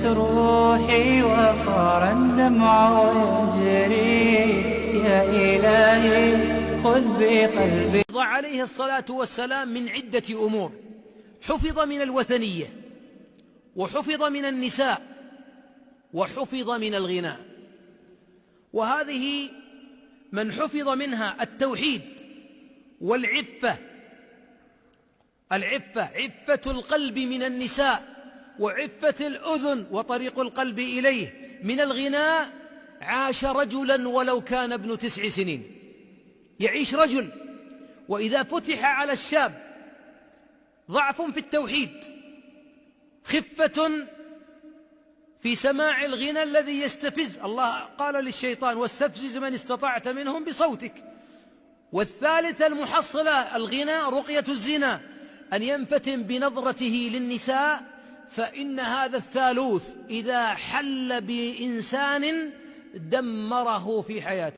روحي وصار الدمع يجري، يا إلهي خذ بقلبي. عليه الصلاة والسلام من عدة أمور، حفظ من الوثنية، وحفظ من النساء، وحفظ من الغناء. وهذه من حفظ منها التوحيد والعفة. عفة القلب من النساء، وعفة الأذن وطريق القلب إليه. من الغناء عاش رجلا ولو كان ابن 9 سنين، يعيش رجل. وإذا فتح على الشاب ضعف في التوحيد، خفة في سماع الغنى الذي يستفز، الله قال للشيطان: واستفزز من استطعت منهم بصوتك. والثالثة المحصلة الغنى رقية الزنا، أن ينفتن بنظرته للنساء، فإن هذا الثالوث إذا حل بإنسان دمره في حياته.